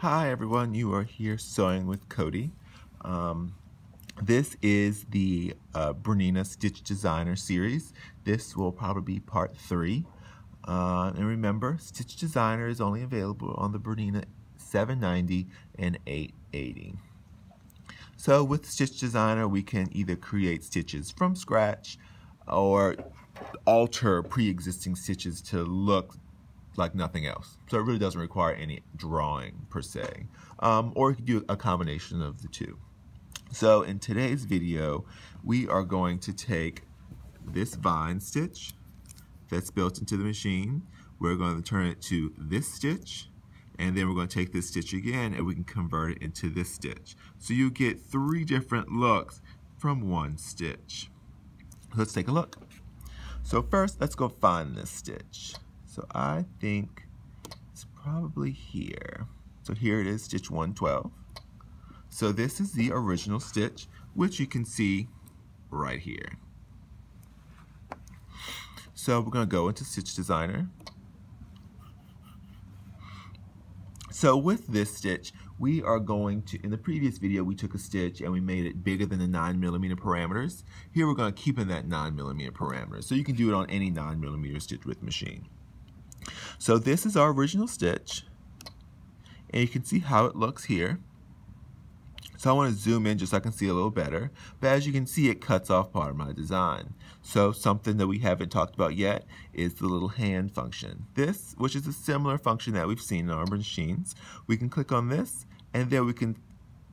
Hi everyone, you are here sewing with Cody. This is the Bernina Stitch Designer series. This will probably be part 3. And remember, Stitch Designer is only available on the Bernina 790 and 880. So with Stitch Designer, we can either create stitches from scratch or alter pre-existing stitches to look like nothing else. So it really doesn't require any drawing per se. Or you can do a combination of the two. So in today's video, we are going to take this vine stitch that's built into the machine. We're going to turn it to this stitch, and then we're going to take this stitch again and we can convert it into this stitch. So you get 3 different looks from one stitch. Let's take a look. So first, let's go find this stitch. So I think it's probably here. So here it is, stitch 112. So this is the original stitch, which you can see right here. So we're going to go into Stitch Designer. So with this stitch, we are going to, in the previous video, we took a stitch and we made it bigger than the 9mm parameters. Here we're going to keep in that 9mm parameter. So you can do it on any 9mm stitch width machine. So this is our original stitch, and you can see how it looks here. So I want to zoom in just so I can see a little better, but as you can see, it cuts off part of my design. So something that we haven't talked about yet is the little hand function. This, which is a similar function that we've seen in our machines, we can click on this, and then we can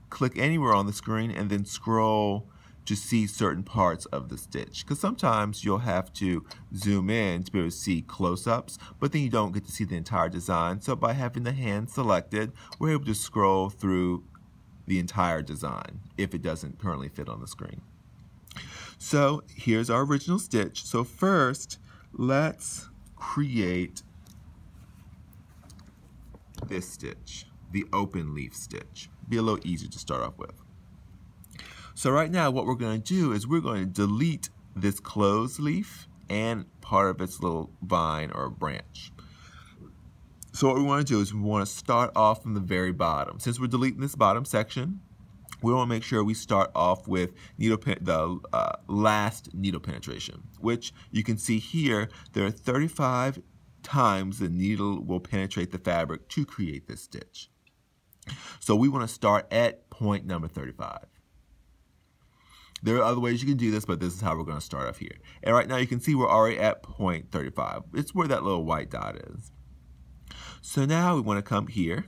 click anywhere on the screen and then scroll to see certain parts of the stitch, because sometimes you'll have to zoom in to be able to see close-ups, but then you don't get to see the entire design. So by having the hand selected, we're able to scroll through the entire design if it doesn't currently fit on the screen. So here's our original stitch. So first, let's create this stitch, the open leaf stitch. Be a little easier to start off with. So right now what we're going to do is we're going to delete this closed leaf and part of its little vine or branch. So what we want to do is we want to start off from the very bottom. Since we're deleting this bottom section, we want to make sure we start off with the last needle penetration, which you can see here, there are 35 times the needle will penetrate the fabric to create this stitch. So we want to start at point number 35. There are other ways you can do this, but this is how we're going to start off here. And right now you can see we're already at point 35. It's where that little white dot is. So now we want to come here.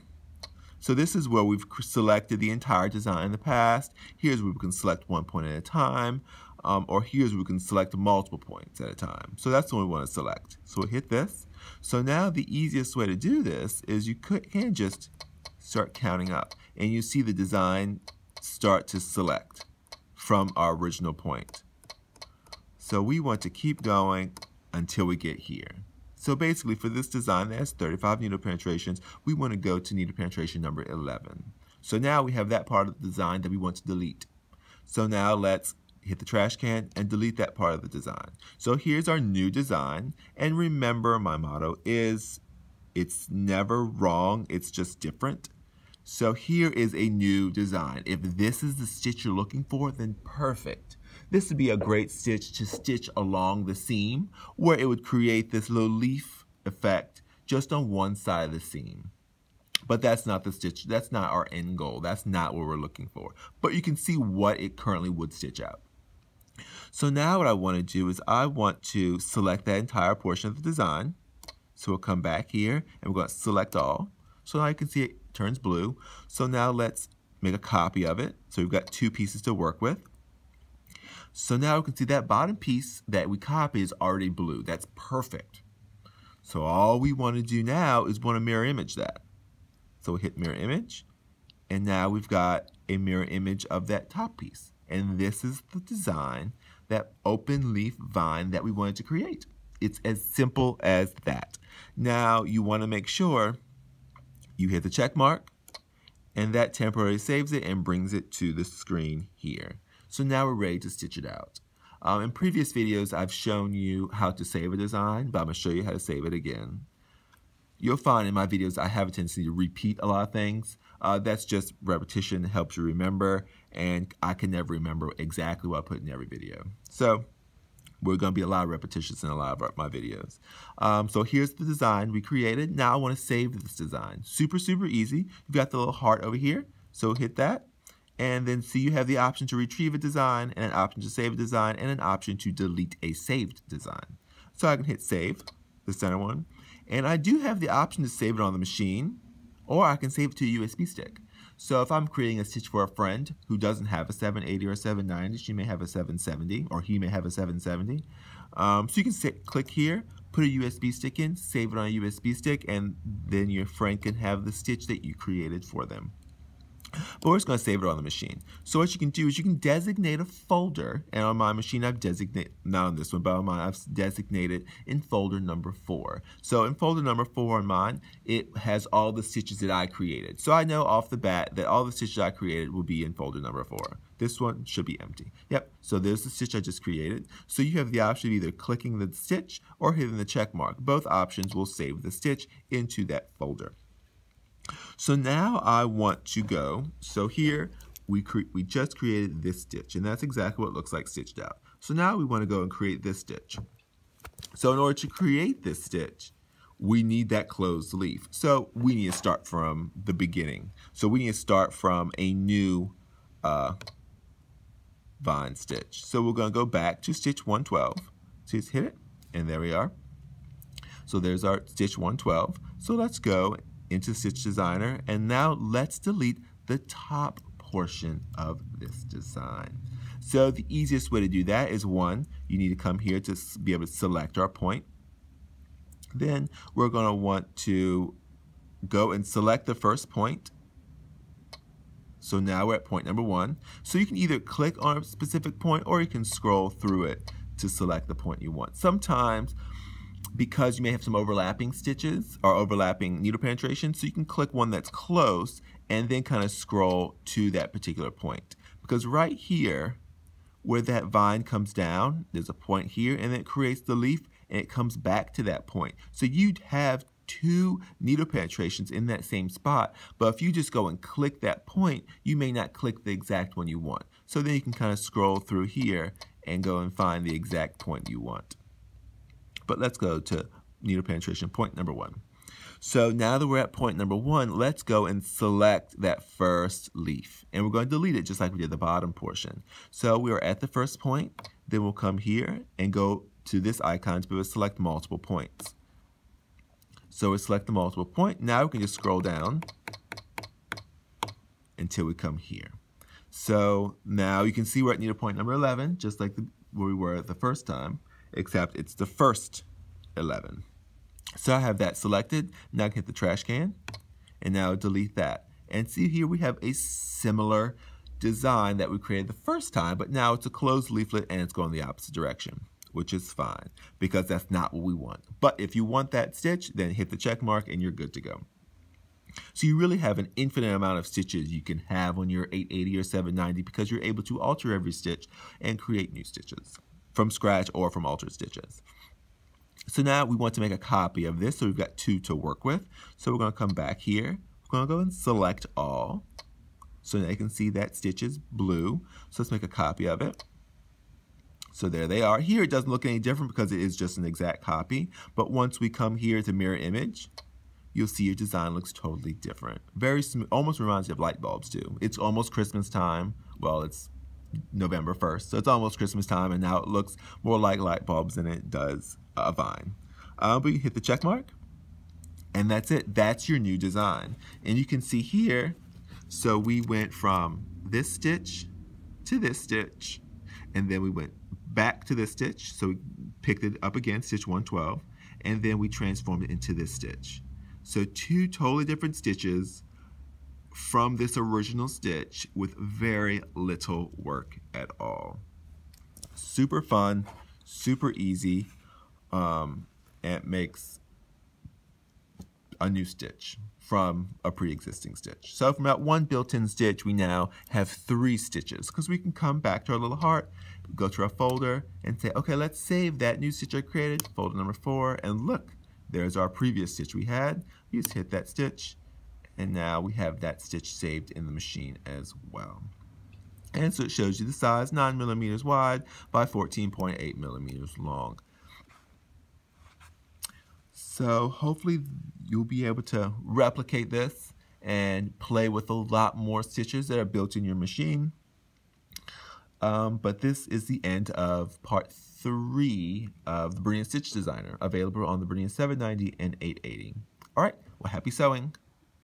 So this is where we've selected the entire design in the past. Here's where we can select one point at a time, or here's where we can select multiple points at a time. So that's the one we want to select. So we'll hit this. So now the easiest way to do this is you can just start counting up, and you see the design start to select from our original point. So we want to keep going until we get here. So basically for this design that has 35 needle penetrations, we want to go to needle penetration number 11. So now we have that part of the design that we want to delete. So now let's hit the trash can and delete that part of the design. So here's our new design, and remember my motto is it's never wrong, it's just different. So here is a new design. If this is the stitch you're looking for, then perfect. This would be a great stitch to stitch along the seam, where it would create this little leaf effect just on one side of the seam. But that's not the stitch, that's not our end goal, that's not what we're looking for. But you can see what it currently would stitch out. So now what I want to do is I want to select that entire portion of the design. So we'll come back here and we're going to select all. So now you can see it turns blue. So now let's make a copy of it. So we've got 2 pieces to work with. So now we can see that bottom piece that we copied is already blue. That's perfect. So all we want to do now is want to mirror image that. So we'll hit mirror image, and now we've got a mirror image of that top piece. And this is the design, that open leaf vine that we wanted to create. It's as simple as that. Now you want to make sure you hit the check mark, and that temporarily saves it and brings it to the screen here. So now we're ready to stitch it out. In previous videos, I've shown you how to save a design, but I'm going to show you how to save it again. you'll find in my videos I have a tendency to repeat a lot of things. That's just repetition, helps you remember, and I can never remember exactly what I put in every video. So we're going to be a lot of repetitions in a lot of my videos. So here's the design we created. Now I want to save this design. Super, super easy. You've got the little heart over here, so hit that. And then see you have the option to retrieve a design, and an option to save a design, and an option to delete a saved design. So I can hit save, the center one. And I do have the option to save it on the machine, or I can save it to a USB stick. So if I'm creating a stitch for a friend who doesn't have a 780 or 790, she may have a 770, or he may have a 770. So you can click here, put a USB stick in, save it on a USB stick, and then your friend can have the stitch that you created for them. But we're just going to save it on the machine. So what you can do is you can designate a folder, and on my machine I've designated, not on this one, but on mine I've designated in folder number 4. So in folder number 4 on mine, it has all the stitches that I created. So I know off the bat that all the stitches I created will be in folder number 4. This one should be empty. Yep, so there's the stitch I just created. So you have the option of either clicking the stitch or hitting the check mark. Both options will save the stitch into that folder. So now I want to go, so here we just created this stitch, and that's exactly what it looks like stitched out. So now we want to go and create this stitch. So in order to create this stitch, we need that closed leaf. So we need to start from the beginning. So we need to start from a new vine stitch. So we're going to go back to stitch 112. So just hit it, and there we are. So there's our stitch 112. So let's go into Stitch Designer, and now let's delete the top portion of this design. So the easiest way to do that is, one, you need to come here to be able to select our point. Then we're going to want to go and select the first point. So now we're at point number 1. So you can either click on a specific point or you can scroll through it to select the point you want. Sometimes, because you may have some overlapping stitches or overlapping needle penetration, so you can click one that's close and then kind of scroll to that particular point. Because right here, where that vine comes down, there's a point here, and then it creates the leaf, and it comes back to that point. So you'd have 2 needle penetrations in that same spot, but if you just go and click that point, you may not click the exact one you want. So then you can kind of scroll through here and go and find the exact point you want. But let's go to needle penetration point number 1. So now that we're at point number 1, let's go and select that first leaf. And we're going to delete it just like we did the bottom portion. So we are at the first point, then we'll come here and go to this icon to be able to select multiple points. So we select the multiple point. Now we can just scroll down until we come here. So now you can see we're at needle point number 11, just like where we were the first time, except it's the first 11. So I have that selected. Now I can hit the trash can, and now delete that. And see here we have a similar design that we created the first time, but now it's a closed leaflet and it's going the opposite direction, which is fine because that's not what we want. But if you want that stitch, then hit the check mark and you're good to go. So you really have an infinite amount of stitches you can have on your 880 or 790 because you're able to alter every stitch and create new stitches from scratch or from altered stitches. So now we want to make a copy of this, so we've got 2 to work with. So we're going to come back here. We're going to go and select all. So now you can see that stitch is blue. So let's make a copy of it. So there they are. Here it doesn't look any different because it is just an exact copy. But once we come here to mirror image, you'll see your design looks totally different. Very smooth, almost reminds you of light bulbs too. It's almost Christmas time. Well, it's November 1st, so it's almost Christmas time, and now it looks more like light bulbs than it does a vine. But you hit the check mark, and that's it. That's your new design. And you can see here, so we went from this stitch to this stitch, and then we went back to this stitch, so we picked it up again, stitch 112, and then we transformed it into this stitch. So 2 totally different stitches from this original stitch with very little work at all. Super fun, super easy, and it makes a new stitch from a pre-existing stitch. So from that 1 built-in stitch, we now have 3 stitches because we can come back to our little heart, go to our folder and say, okay, let's save that new stitch I created, folder number 4, and look, there's our previous stitch we had. You just hit that stitch, and now we have that stitch saved in the machine as well. And so it shows you the size, 9 millimeters wide by 14.8 millimeters long. So hopefully you'll be able to replicate this and play with a lot more stitches that are built in your machine. But this is the end of part 3 of the Bernina Stitch Designer, available on the Bernina 790 and 880. All right, well, happy sewing.